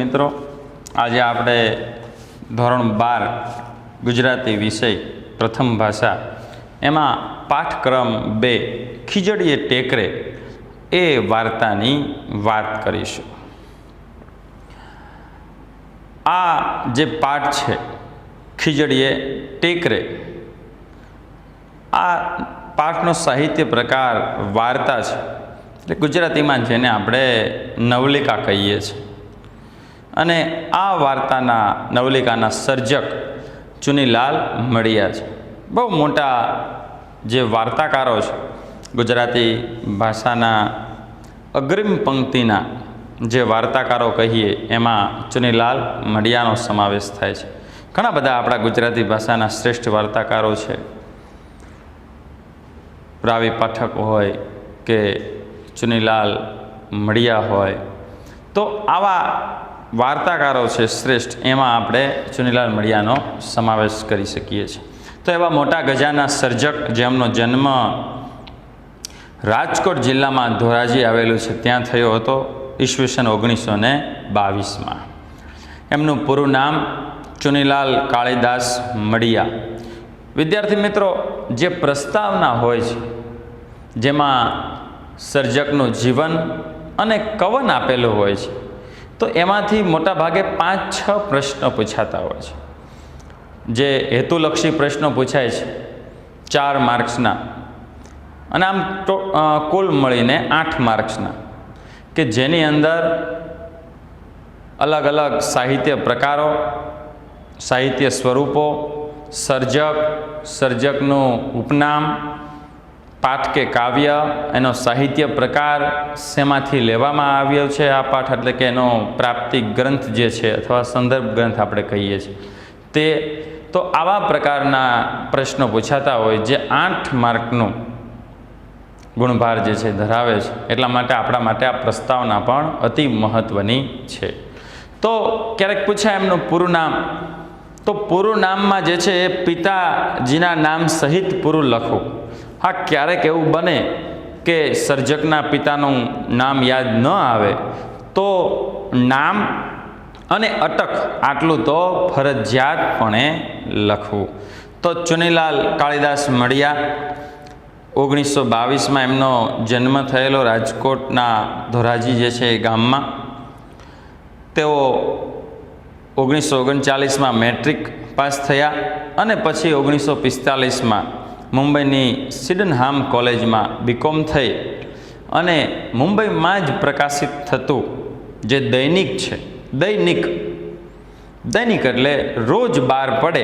મિત્રો, આજે આપણે ધોરણ 12 ગુજરાતી વિષય પ્રથમ ભાષા એમાં પાઠક્રમ 2 ખીજડીએ ટેકરે એ વાર્તાની વાત કરીશું। આ જે પાઠ છે ખીજડીએ ટેકરે, આ પાઠનો સાહિત્ય પ્રકાર વાર્તા છે, એટલે ગુજરાતીમાં જેને આપણે નવલિકા કહીએ છીએ। અને આ વાર્તાના નવલિકાના સર્જક ચુનીલાલ મડિયા છે। બહુ મોટા જે વાર્તાકારો છે, ગુજરાતી ભાષાના અગ્રિમ પંક્તિના જે વાર્તાકારો કહીએ એમાં ચુનીલાલ મડિયાનો સમાવેશ થાય છે। ઘણા બધા આપણા ગુજરાતી ભાષાના શ્રેષ્ઠ વાર્તાકારો છે, રાવી પાઠક હોય કે ચુનીલાલ મડિયા હોય, તો આવા વાર્તાકારો છે શ્રેષ્ઠ, એમાં આપણે ચુનીલાલ મડિયાનો સમાવેશ કરી શકીએ છીએ। તો એવા મોટા ગજાના સર્જક, જેમનો જન્મ રાજકોટ જિલ્લામાં ધોરાજી આવેલું છે ત્યાં થયો હતો ઈસવીસન 1922માં। એમનું પૂરું નામ ચુનીલાલ કાળીદાસ મડિયા। વિદ્યાર્થી મિત્રો, જે પ્રસ્તાવના હોય છે જેમાં સર્જકનું જીવન અને કવન આપેલું હોય છે, તો એમાંથી મોટાભાગે 5-6 પ્રશ્નો પૂછાતા હોય છે। જે હેતુલક્ષી પ્રશ્નો પૂછાય છે 4 માર્ક્સના, અને આમ કુલ મળીને 8 માર્ક્સના, કે જેની અંદર અલગ અલગ સાહિત્ય પ્રકારો, સાહિત્ય સ્વરૂપો, સર્જક, સર્જકનું ઉપનામ, પાઠ કે કાવ્ય, એનો સાહિત્ય પ્રકાર, શેમાંથી લેવામાં આવ્યો છે આ પાઠ, એટલે કે એનો પ્રાપ્તિક ગ્રંથ જે છે અથવા સંદર્ભ ગ્રંથ આપણે કહીએ છીએ તે, તો આવા પ્રકારના પ્રશ્નો પૂછાતા હોય જે 8 માર્કનું ગુણભાર જે છે ધરાવે છે। એટલા માટે આપણા માટે આ પ્રસ્તાવના પણ અતિ મહત્ત્વની છે। તો ક્યારેક પૂછાય એમનું પૂરું નામ, તો પૂરું નામમાં જે છે એ પિતાજીના નામ સહિત પૂરું લખવું। હા, ક્યારેક એવું બને કે સર્જકના પિતાનું નામ યાદ ન આવે, તો નામ અને અટક આટલું તો ફરજિયાતપણે લખવું। તો ચુનીલાલ કાળીદાસ મડિયા 1922માં એમનો જન્મ થયેલો રાજકોટના ધોરાજી જે છે એ ગામમાં। તેઓ 1939માં મેટ્રિક પાસ થયા અને પછી 1945માં મુંબઈની સિડનહામ કોલેજમાં બીકોમ થઈ, અને મુંબઈમાં જ પ્રકાશિત થતું જે દૈનિક છે, દૈનિક એટલે રોજ બહાર પડે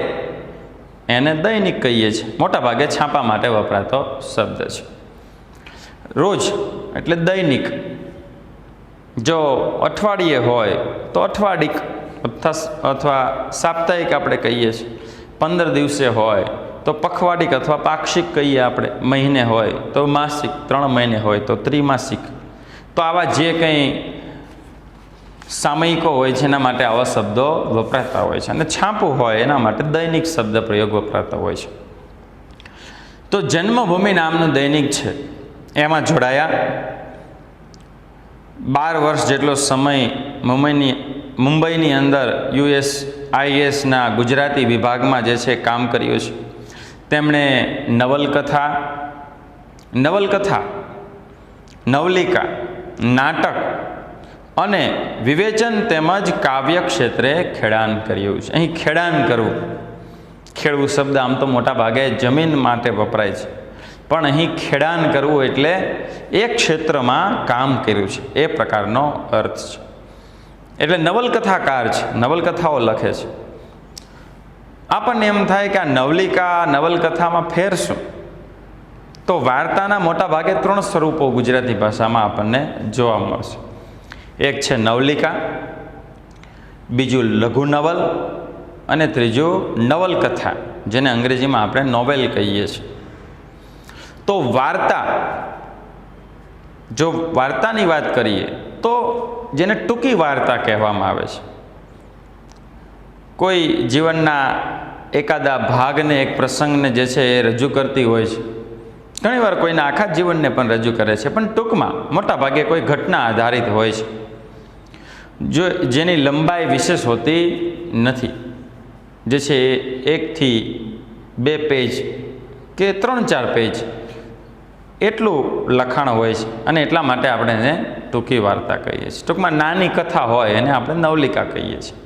એને દૈનિક કહીએ છીએ, મોટાભાગે છાપા માટે વપરાતો શબ્દ છે। રોજ એટલે દૈનિક, જો અઠવાડિયે હોય તો અઠવાડિક અથવા સાપ્તાહિક આપણે કહીએ છીએ, 15 દિવસે હોય તો પખવાડિક અથવા પાક્ષિક કહીએ આપણે, મહિને હોય તો માસિક, 3 મહિને હોય તો ત્રિમાસિક। તો આવા જે કંઈ સામયિકો હોય છે એના માટે આવા શબ્દો વપરાતા હોય છે, અને છાપું હોય એના માટે દૈનિક શબ્દ પ્રયોગ વપરાતા હોય છે। તો જન્મભૂમિ નામનું દૈનિક છે એમાં જોડાયા, 12 વર્ષ જેટલો સમય મુંબઈની અંદર USISના ગુજરાતી વિભાગમાં જે છે કામ કર્યું છે। તેમણે નવલિકા, નવલિકા, નાટક અને વિવેચન તેમજ કાવ્ય ક્ષેત્રે ખેડાણ કર્યું છે। અહીં ખેડાણ કરવું, ખેડવું શબ્દ આમ તો મોટા ભાગે જમીન માટે વપરાય છે, પણ અહીં ખેડાણ કરવું એટલે એક ક્ષેત્રમાં કામ કર્યું છે એ પ્રકારનો અર્થ છે। એટલે નવલકથાકાર છે, નવલકથાઓ લખે છે। આપણને એમ થાય કે આ નવલકથામાં ફેર શું? તો વાર્તાના મોટા ભાગે 3 સ્વરૂપો ગુજરાતી ભાષામાં આપણને જોવા મળશે। એક છે નવલિકા, બીજું લઘુ નવલ, અને ત્રીજું નવલકથા, જેને અંગ્રેજીમાં આપણે નોવેલ કહીએ છીએ। તો વાર્તા, જો વાર્તાની વાત કરીએ તો જેને ટૂંકી વાર્તા કહેવામાં આવે છે, કોઈ જીવનના એકાદા ભાગને, એક પ્રસંગને જે છે એ રજૂ કરતી હોય છે। ઘણીવાર કોઈના આખા જીવનને પણ રજૂ કરે છે, પણ ટૂંકમાં મોટા ભાગે કોઈ ઘટના આધારિત હોય છે। જો જેની લંબાઈ વિશેષ હોતી નથી, જે છે એ 1 થી 2 પેજ કે 3-4 પેજ એટલું લખાણ હોય છે, અને એટલા માટે આપણે એને ટૂંકી વાર્તા કહીએ છીએ. ટૂંકમાં નાની કથા હોય એને આપણે નવલિકા કહીએ છીએ.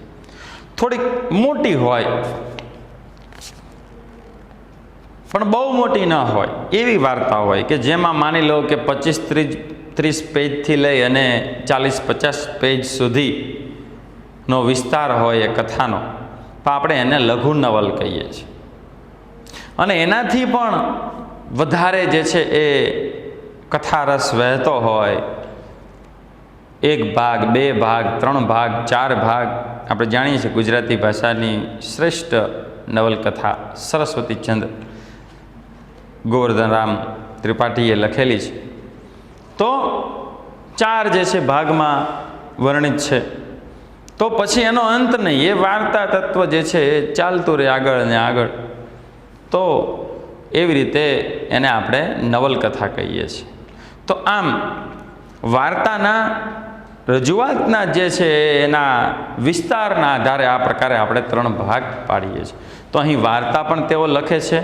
થોડીક મોટી હોય પણ બહુ મોટી ન હોય એવી વાર્તા હોય કે જેમાં માની લો કે 25-30 પેજથી લઈ અને 40-50 પેજ સુધીનો વિસ્તાર હોય એ કથાનો, તો આપણે એને લઘુ નવલ કહીએ છીએ. અને એનાથી પણ વધારે જે છે એ કથારસ વહેતો હોય, 1 ભાગ, 2 ભાગ, 3 ભાગ, 4 ભાગ. આપણે જાણીએ છીએ ગુજરાતી ભાષાની શ્રેષ્ઠ નવલકથા સરસ્વતીચંદ્ર ગોવર્ધનરામ ત્રિપાઠીએ લખેલી છે. તો 4 જે છે ભાગમાં વર્ણિત છે. તો પછી એનો અંત નહીં, એ વાર્તા તત્વ જે છે એ ચાલતું રહે આગળ ને આગળ. તો એવી રીતે એને આપણે નવલકથા કહીએ છીએ. તો આમ વાર્તાના રજૂઆતના જે છે એના વિસ્તારના આધારે આ પ્રકારે આપણે 3 ભાગ પાડીએ છીએ. તો અહીં વાર્તા પણ તેઓ લખે છે,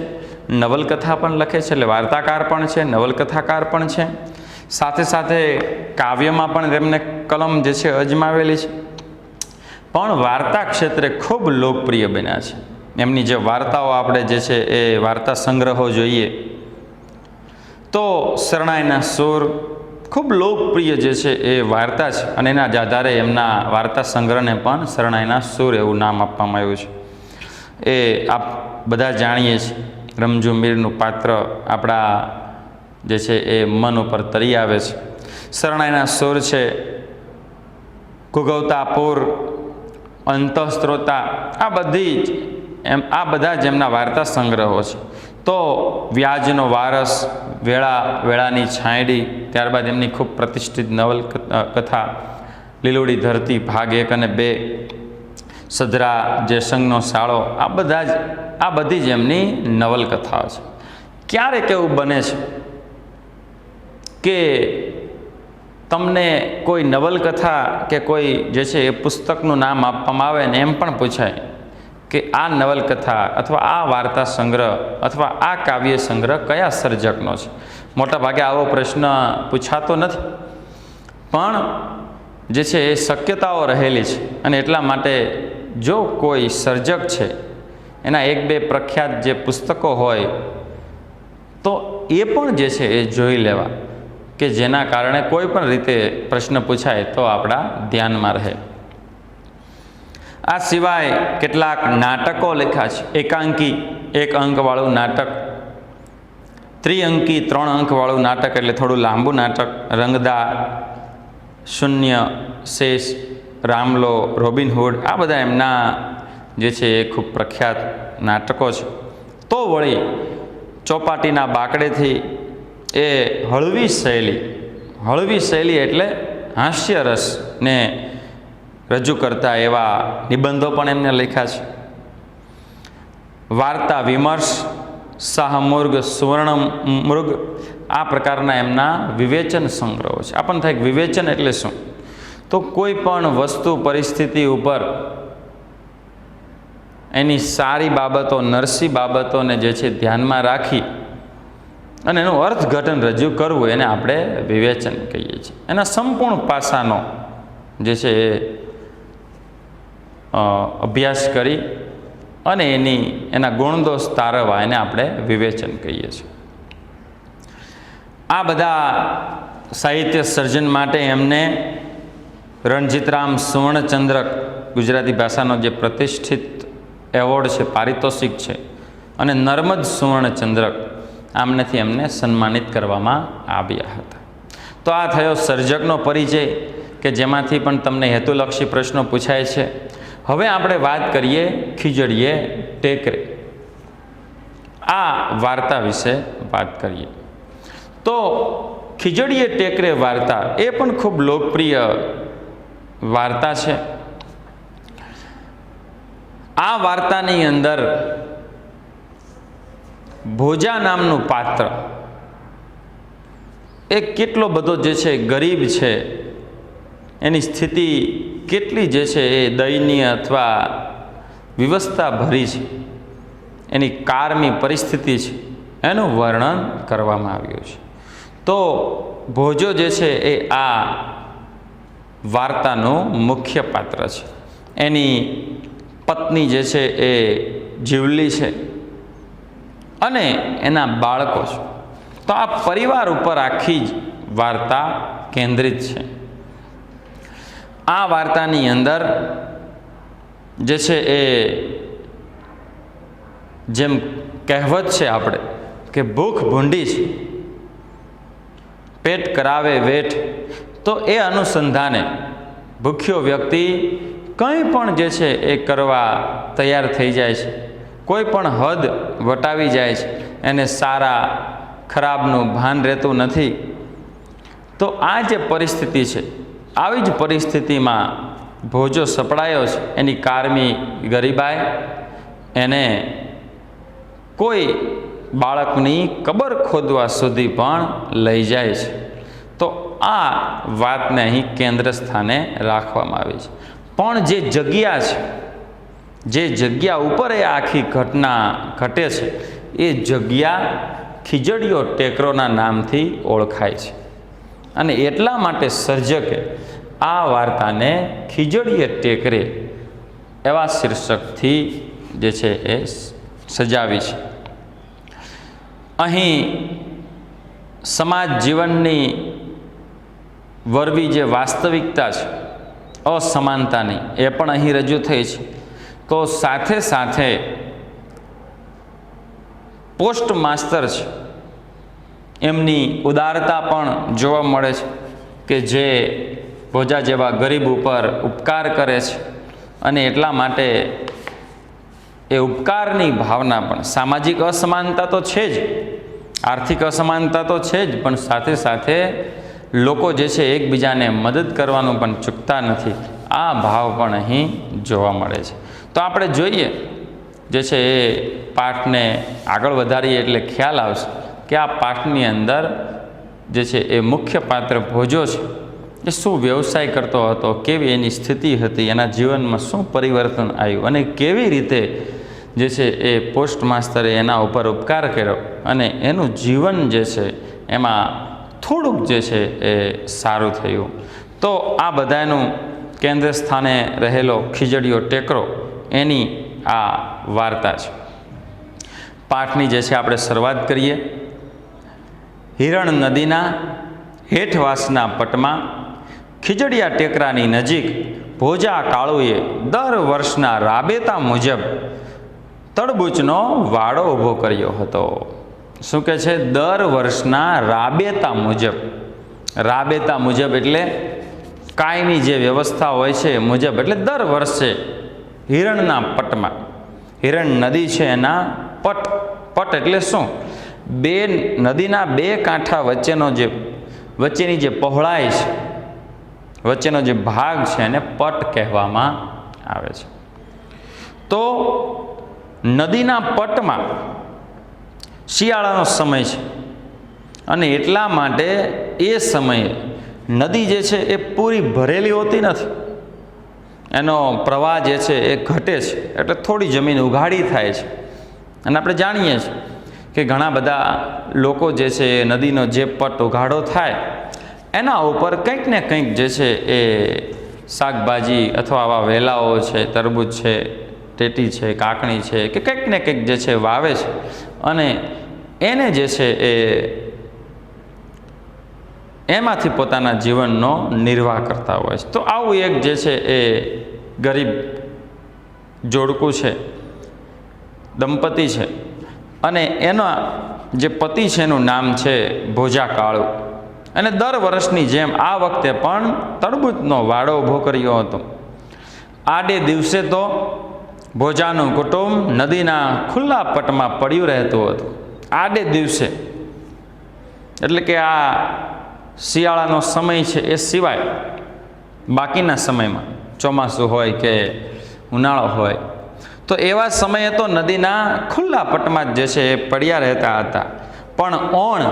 નવલકથા પણ લખે છે, એટલે વાર્તાકાર પણ છે, નવલકથાકાર પણ છે. સાથે સાથે કાવ્યમાં પણ તેમને કલમ જે છે અજમાવેલી છે. પણ વાર્તા ક્ષેત્રે ખૂબ લોકપ્રિય બન્યા છે. એમની જે વાર્તાઓ આપણે જે છે એ વાર્તા સંગ્રહો જોઈએ તો શરણાઈના સૂર ખૂબ લોકપ્રિય જે છે એ વાર્તા છે, અને એના જ આધારે એમના વાર્તા સંગ્રહને પણ શરણાઈના સૂર એવું નામ આપવામાં આવ્યું છે. એ આપ બધા જાણીએ છીએ. રમઝુ મીરનું પાત્ર આપણા જે છે એ મન ઉપર તરી આવે છે. શરણાઈના સૂર છે, ઘૂઘવતાપુર, અંતઃસ્ત્રોતા, આ બધા જ એમના વાર્તા સંગ્રહો છે. તો વ્યાજનો વારસ, વેળાની છાંયડી, ત્યારબાદ એમની ખૂબ પ્રતિષ્ઠિત નવલકથા લીલોડી ધરતી ભાગ 1 અને 2, સધરા જે સંઘનો સાળો, આ બધી જ એમની નવલકથાઓ છે. ક્યારેક એવું બને છે કે તમને કોઈ નવલકથા કે કોઈ જે છે એ પુસ્તકનું નામ આપવામાં આવે ને એમ પણ પૂછાય કે આ નવલકથા અથવા આ વાર્તા સંગ્રહ અથવા આ કાવ્ય સંગ્રહ કયા સર્જકનો છે. મોટા ભાગે આવો પ્રશ્ન પૂછાતો નથી, પણ જે છે એ શક્યતાઓ રહેલી છે. અને એટલા માટે જો કોઈ સર્જક છે એના 1-2 પ્રખ્યાત જે પુસ્તકો હોય તો એ પણ જે છે એ જોઈ લેવા, કે જેના કારણે કોઈ પણ રીતે પ્રશ્ન પૂછાય તો આપણા ધ્યાનમાં રહે. આ સિવાય કેટલાક નાટકો લખ્યા છે. એકાંકી 1 અંકવાળું નાટક, ત્રિઅંકી 3 અંકવાળું નાટક એટલે થોડું લાંબુ નાટક, રંગદા, શૂન્ય, શેષ, રામલો, રોબિનહૂડ, આ બધા એમના જે છે એ ખૂબ પ્રખ્યાત નાટકો છે. તો વળી ચોપાટીના બાકડેથી એ હળવી શૈલી એટલે હાસ્યરસને રજૂ કરતા એવા નિબંધો પણ એમને લખ્યા છે. વાર્તા વિમર્શ, શાહમૃગ, સુવર્ણમૃગ, આ પ્રકારના એમના વિવેચન સંગ્રહો છે. આપણને થાય વિવેચન એટલે શું? તો કોઈ પણ વસ્તુ પરિસ્થિતિ ઉપર એની સારી બાબતો, નરસી બાબતોને જે છે ધ્યાનમાં રાખી અને એનું અર્થઘટન રજૂ કરવું, એને આપણે વિવેચન કહીએ છીએ. એના સંપૂર્ણ પાસાનો જે છે એ અભ્યાસ કરી અને એના ગુણદોષ તારવવા, એને આપણે વિવેચન કહીએ છીએ. આ બધા સાહિત્ય સર્જન માટે એમને રણજીતરામ સુવર્ણચંદ્રક, ગુજરાતી ભાષાનો જે પ્રતિષ્ઠિત એવોર્ડ છે, પારિતોષિક છે, અને નર્મદ સુવર્ણચંદ્રક, આમનેથી એમને સન્માનિત કરવામાં આવ્યા હતા. તો આ થયો સર્જકનો પરિચય કે જેમાંથી પણ તમને હેતુલક્ષી પ્રશ્નો પૂછાય છે. હવે આપણે વાત કરીએ ખીજડીએ ટેકરે, આ વાર્તા વિશે વાત કરીએ. તો ખીજડીએ ટેકરે વાર્તા એ પણ ખૂબ લોકપ્રિય વાર્તા છે. આ વાર્તાની અંદર ભોજા નામનું પાત્ર એ કેટલો બધો જે છે ગરીબ છે, એની સ્થિતિ કેટલી જે છે એ દયનીય અથવા વિવસ્થા ભરી છે, એની કારમી પરિસ્થિતિ છે, એનું વર્ણન કરવામાં આવ્યું છે. તો ભોજો જે છે એ આ વાર્તાનું મુખ્ય પાત્ર છે. એની પત્ની જે છે એ જીવલી છે અને એના બાળકો છે. તો આ પરિવાર ઉપર આખી જ વાર્તા કેન્દ્રિત છે. આ વાર્તાની અંદર જે છે એ જેમ કહેવત છે આપણે કે ભૂખ ભૂંડી છે, પેટ કરાવે વેઠ, તો એ અનુસંધાને ભૂખ્યો વ્યક્તિ કંઈ પણ જે છે એ કરવા તૈયાર થઈ જાય છે, કોઈ પણ હદ વટાવી જાય છે, એને સારા ખરાબનું ભાન રહેતું નથી. તો આ જે પરિસ્થિતિ છે, આવી જ પરિસ્થિતિમાં ભોજો સપડાયો છે. એની કારમી ગરીબાઈ એને કોઈ બાળકની કબર ખોદવા સુધી પણ લઈ જાય છે. તો આ વાતને અહીં કેન્દ્ર સ્થાને રાખવામાં આવી છે. પણ જે જગ્યા છે, જે જગ્યા ઉપર એ આખી ઘટના ઘટે છે, એ જગ્યા ખીજડીયો ટેકરોના નામથી ઓળખાય છે. અને એટલા માટે સર્જકે આ વાર્તાને ખીજડીએ ટેકરે એવા શીર્ષકથી જે છે એ સજાવી છે. અહીં સમાજ જીવનની વરવી જે વાસ્તવિકતા છે, અસમાનતાની, એ પણ અહીં રજૂ થઈ છે. તો સાથે સાથે પોસ્ટ માસ્ટર છે, એમની ઉદારતા પણ જોવા મળે છે કે જે ભોજા જેવા ગરીબ ઉપર ઉપકાર કરે છે. અને એટલા માટે એ ઉપકારની ભાવના પણ, સામાજિક અસમાનતા તો છે જ, આર્થિક અસમાનતા તો છે જ, પણ સાથે સાથે લોકો જે છે એકબીજાને મદદ કરવાનું પણ ચૂકતા નથી. આ ભાવ પણ અહીં જોવા મળે છે. તો આપણે જોઈએ જે છે એ પાઠને આગળ વધારીએ એટલે ખ્યાલ આવશે કે આ પાઠની અંદર જે છે એ મુખ્ય પાત્ર ભોજો છે એ શું વ્યવસાય કરતો હતો, કેવી એની સ્થિતિ હતી, એના જીવનમાં શું પરિવર્તન આવ્યું અને કેવી રીતે જે છે એ પોસ્ટ માસ્ટરે એના ઉપર ઉપકાર કર્યો અને એનું જીવન જે છે એમાં થોડુંક જે છે એ સારું થયું. તો આ બધાનું કેન્દ્ર સ્થાને રહેલો ખીજડીયો ટેકરો, એની આ વાર્તા છે. પાઠની જે છે આપણે શરૂઆત કરીએ. હિરણ નદીના હેઠવાસના પટમાં ખીજડીયા ટેકરાની નજીક ભોજા કાળુએ દર વર્ષના રાબેતા મુજબ તડબૂચનો વાડો ઊભો કર્યો હતો. શું કહે છે? દર વર્ષના રાબેતા મુજબ. રાબેતા મુજબ એટલે કાયમી જે વ્યવસ્થા હોય છે એ મુજબ, એટલે દર વર્ષે હિરણના પટમાં, હિરણ નદી છે એના પટ, પટ એટલે શું? બે નદીના બે કાંઠા વચ્ચેની જે પહોળાઈ છે, વચ્ચેનો જે ભાગ છે એને પટ કહેવામાં આવે છે. તો નદીના પટમાં શિયાળાનો સમય છે અને એટલા માટે એ સમયે નદી જે છે એ પૂરી ભરેલી હોતી નથી, એનો પ્રવાહ જે છે એ ઘટે છે, એટલે થોડી જમીન ઉઘાડી થાય છે. અને આપણે જાણીએ છીએ કે ઘણા બધા લોકો જે છે એ નદીનો જે પટ ઉઘાડો થાય એના ઉપર કંઈક ને કંઈક જે છે એ શાકભાજી અથવા આવા વેલાઓ છે, તરબૂચ છે, ટેટી છે, કાકણી છે, કે કંઈક ને કંઈક જે છે વાવે છે અને એને જે છે એ એમાંથી પોતાના જીવનનો નિર્વાહ કરતા હોય છે. તો આવું એક જે છે એ ગરીબ જોડકું છે, દંપતી છે, અને એના જે પતિ છે એનું નામ છે ભોજા કાળુ. અને દર વર્ષની જેમ આ વખતે પણ તરબૂચનો વાડો ઊભો કર્યો હતો. આડે દિવસે તો ભોજાનું કુટુંબ નદીના ખુલ્લા પટમાં પડ્યું રહેતું હતું. આડે દિવસે એટલે કે આ શિયાળાનો સમય છે એ સિવાય બાકીના સમયમાં, ચોમાસું હોય કે ઉનાળો હોય, તો એવા સમયે તો નદીના ખુલ્લા પટમાં જે છે એ પડ્યા રહેતા હતા. પણ ઓણ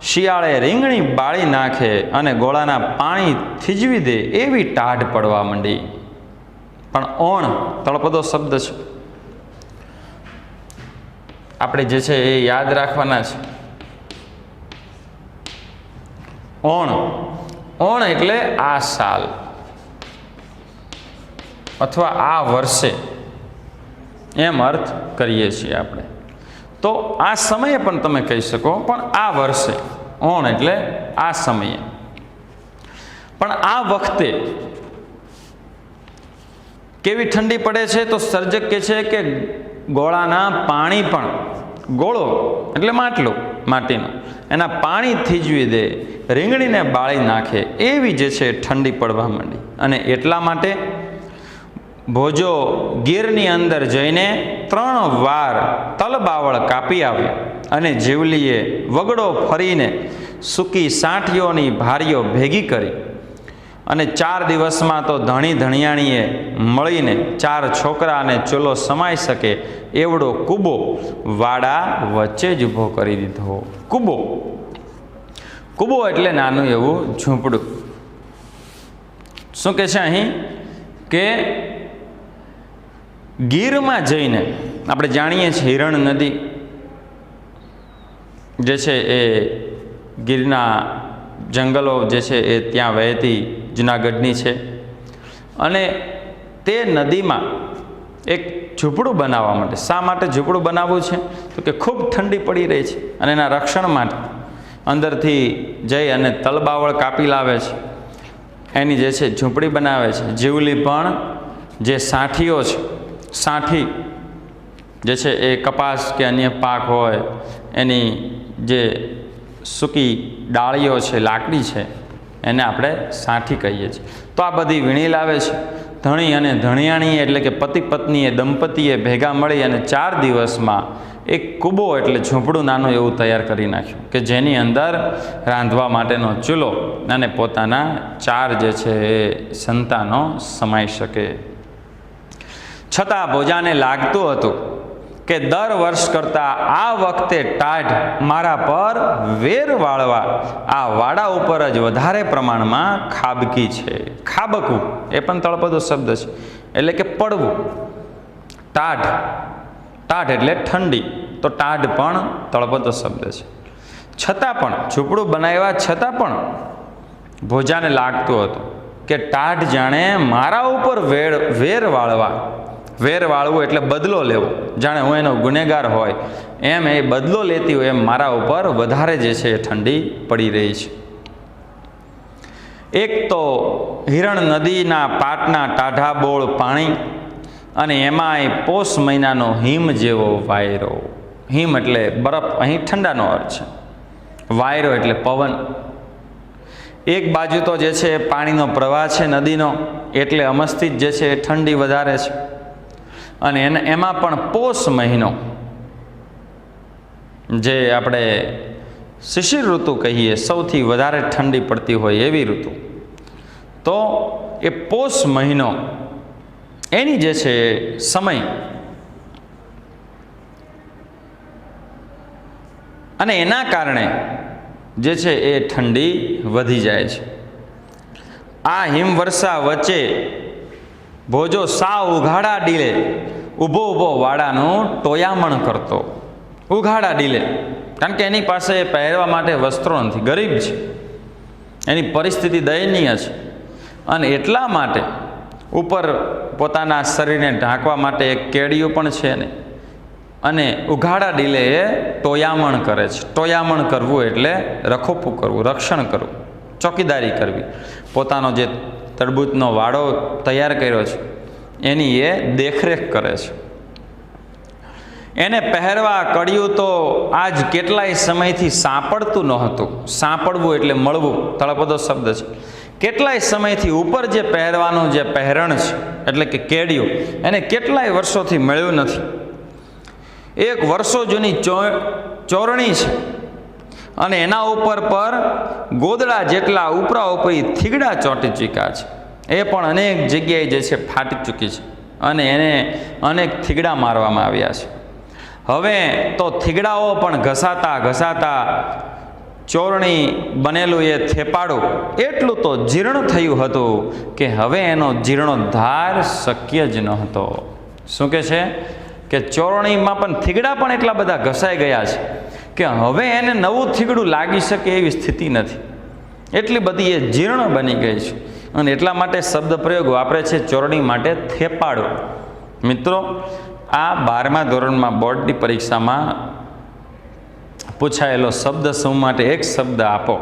શિયાળે રીંગણી બાળી નાખે અને ગોળાના પાણી થીજવી દે એવી ટાઢ પડવા માંડી. પણ ઓણ તળપદો શબ્દ છે, આપણે જે છે એ યાદ રાખવાના છે. ઓણ, ઓણ એટલે આ સાલ અથવા આ વર્ષે એમ અર્થ કરીએ છીએ આપણે. તો આ સમયે પણ તમે કહી શકો, પણ આ વર્ષે. ઓણ એટલે આ સમયે. પણ આ વખતે કેવી ઠંડી પડે છે? તો સર્જક કહે છે કે ગોળાના પાણી પણ, ગોળો એટલે માટલું, માટીનું, એના પાણી થીજવી દે, રીંગણીને બાળી નાખે એવી જે છે ઠંડી પડવા માંડી. અને એટલા માટે ભોજો ગીરની અંદર જઈને 3 વાર તલબાવળ કાપી આવ્યો અને જીવલીએ વગડો ફરીને સૂકી સાંઠીઓની ભારીઓ ભેગી કરી. અને 4 દિવસમાં તો ધણી ધણિયાણીએ મળીને 4 છોકરાને ચૂલો સમાઈ શકે એવડો કૂબો વાડા વચ્ચે જ ઊભો કરી દીધો. કૂબો, કૂબો એટલે નાનું એવું ઝૂંપડું. શું કહે છે અહીં કે ગીરમાં જઈને, આપણે જાણીએ છીએ હિરણ નદી જે છે એ ગીરના જંગલો જે છે એ ત્યાં વહેતી જુનાગઢની છે. અને તે નદીમાં એક ઝૂંપડું બનાવવા માટે, શા માટે ઝૂંપડું બનાવવું છે? તો કે ખૂબ ઠંડી પડી રહી છે અને એના રક્ષણ માટે અંદરથી જઈ અને તલબાવળ કાપી લાવે છે, એની જે છે ઝૂંપડી બનાવે છે. જીવલી પણ જે સાંઠીઓ છે, સાંઠી જે છે એ કપાસ કે અન્ય પાક હોય એની જે સૂકી ડાળીઓ છે, લાકડી છે, એને આપણે સાંઠી કહીએ છીએ. તો આ બધી વીણી લાવે છે. ધણી અને ધણિયાણી એટલે કે પતિ પત્નીએ, દંપતીએ ભેગા મળી અને 4 દિવસમાં એક કૂબો એટલે ઝૂંપડું નાનું એવું તૈયાર કરી નાખ્યું કે જેની અંદર રાંધવા માટેનો ચૂલો અને પોતાના 4 જે છે એ સંતાનો સમાઈ શકે. છતાં ભોજાને લાગતું હતું કે દર વર્ષ કરતાં આ વખતે ટાઢ મારા પર વેર વાળવા આ વાડા ઉપર જ વધારે પ્રમાણમાં ખાબકી છે. ખાબકવું એ પણ તળપદો શબ્દ છે, એટલે કે પડવું. ટાઢ, ટાઢ એટલે ઠંડી, તો ટાઢ પણ તળપદો શબ્દ છે. છતાં પણ, ઝૂંપડું બનાવ્યા છતાં પણ ભોજાને લાગતું હતું કે ટાઢ જાણે મારા ઉપર વેર વાળવા, વેર વાળવું એટલે બદલો લેવો, જાણે હું એનો ગુનેગાર હોય એમ એ બદલો લેતી હોય એમ મારા ઉપર વધારે જે છે એ ઠંડી પડી રહી છે. એક તો હિરણ નદીના પાટના ટાઢા બોળ પાણી અને એમાંય પોષ મહિનાનો હિમ જેવો વાયરો. હિમ એટલે બરફ, અહીં ઠંડાનો અર્થ છે. વાયરો એટલે પવન. એક બાજુ તો જે છે પાણીનો પ્રવાહ છે નદીનો, એટલે અમસ્તી જ જે છે એ ઠંડી વધારે છે. અને એમાં પણ પોષ મહિનો, જે આપણે શિશિર ઋતુ કહીએ, સૌથી વધારે ઠંડી પડતી હોય એવી ઋતુ. તો એ પોષ મહિનો એની જે છે સમય, અને એના કારણે જે છે એ ઠંડી વધી જાય છે. આ હિમવર્ષા વચ્ચે ભોજો સાવ ઉઘાડા ડીલે ઊભો ઊભો વાડાનું ટોયામણ કરતો. ઉઘાડા ડીલે, કારણ કે એની પાસે પહેરવા માટે વસ્ત્રો નથી, ગરીબ છે, એની પરિસ્થિતિ દયનીય છે. અને એટલા માટે ઉપર પોતાના શરીરને ઢાંકવા માટે એક કેડિયું પણ છે ને, અને ઉઘાડા ડીલે એ ટોયામણ કરે છે. ટોયામણ કરવું એટલે રખોપું કરવું, રક્ષણ કરવું, ચોકીદારી કરવી. પોતાનો જે તરબૂચનો વાડો તૈયાર કર્યો છે એની એ દેખરેખ કરે છે. એને પહેરવા કડિયું તો આજ કેટલાય સમયથી સાંપડતું નહોતું. સાંપડવું એટલે મળવું, તળપદો શબ્દ છે. કેટલાય સમયથી ઉપર જે પહેરવાનું જે પહેરણ છે એટલે કે કેડિયું, એને કેટલાય વર્ષોથી મળ્યું નથી. એક વર્ષો જૂની ચોરણી છે અને એના ઉપર પર ગોદડા જેટલા ઉપરા ઉપરી થીગડા ચોંટી ચૂક્યા છે. એ પણ અનેક જગ્યાએ જે છે ફાટી ચૂકી છે અને એને અનેક થીગડા મારવામાં આવ્યા છે. હવે તો થીગડાઓ પણ ઘસાતા ઘસાતા ચોરણી બનેલું એ થેપાડું એટલું તો જીર્ણ થયું હતું કે હવે એનો જીર્ણોદ્ધાર શક્ય જ નહોતો. શું કહે છે કે ચોરણીમાં પણ થીગડા પણ એટલા બધા ઘસાઈ ગયા છે કે હવે એને નવું થીગડું લાગી શકે એવી સ્થિતિ નથી. એટલી બધી એ જીર્ણ બની ગઈ છે અને એટલા માટે શબ્દ પ્રયોગ વાપરે છે ચોરણી માટે થેપાડું. મિત્રો, આ 12મા ધોરણમાં બોર્ડની પરીક્ષામાં પૂછાયેલો શબ્દ સમૂહ માટે એક શબ્દ આપો,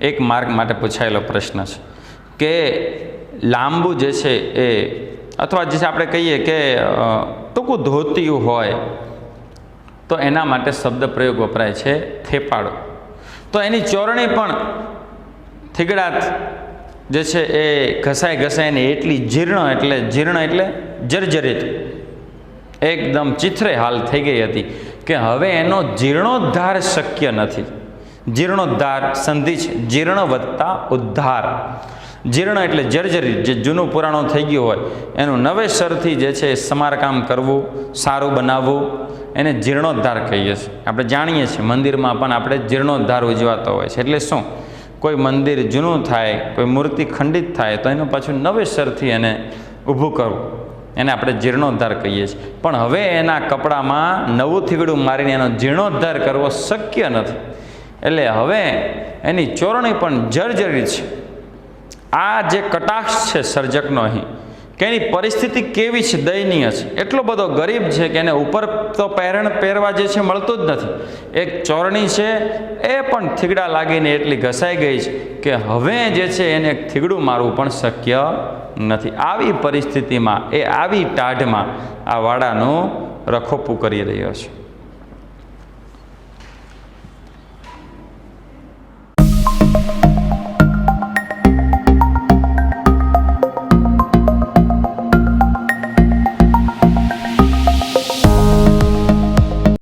1 માર્ક માટે પૂછાયેલો પ્રશ્ન છે કે લાંબુ જે છે એ અથવા જે આપણે કહીએ કે ટૂંકું ધોતિયું હોય તો એના માટે શબ્દ પ્રયોગ વપરાય છે થેપાડો. તો એની ચોરણી પણ થીગડા જે છે એ ઘસાઈ ઘસાઈને એટલી જીર્ણ એટલે જર્જરિત, એકદમ ચીથરે હાલ થઈ ગઈ હતી કે હવે એનો જીર્ણોદ્ધાર શક્ય નથી. જીર્ણોદ્ધાર સંધિ છે, જીર્ણ વત્તા ઉદ્ધાર. જીર્ણ એટલે જર્જરિત, જે જૂનું પુરાણું થઈ ગયું હોય એનું નવેસરથી જે છે સમારકામ કરવું, સારું બનાવવું, એને જીર્ણોદ્ધાર કહીએ છીએ. આપણે જાણીએ છીએ મંદિરમાં પણ આપણે જીર્ણોદ્ધાર ઉજવાતો હોય છે. એટલે શું, કોઈ મંદિર જૂનું થાય, કોઈ મૂર્તિ ખંડિત થાય તો એનું પાછું નવેસરથી એને ઊભું કરવું, એને આપણે જીર્ણોદ્ધાર કહીએ છીએ. પણ હવે એના કપડામાં નવું થીગડું મારીને એનો જીર્ણોદ્ધાર કરવો શક્ય નથી. એટલે હવે એની ચોરણી પણ જર્જરિત છે. આ જે કટાક્ષ છે સર્જકનો અહીં, કે એની પરિસ્થિતિ કેવી છે, દયનીય છે. એટલો બધો ગરીબ છે કે એને ઉપર તો પહેરણ પહેરવા જે છે મળતું જ નથી. એક ચોરણી છે એ પણ થીગડા લાગીને એટલી ઘસાઈ ગઈ છે કે હવે જે છે એને એક થીગડું મારવું પણ શક્ય નથી. આવી પરિસ્થિતિમાં, એ આવી ટાઢમાં આ વાડાનું રખોપું કરી રહ્યો છે.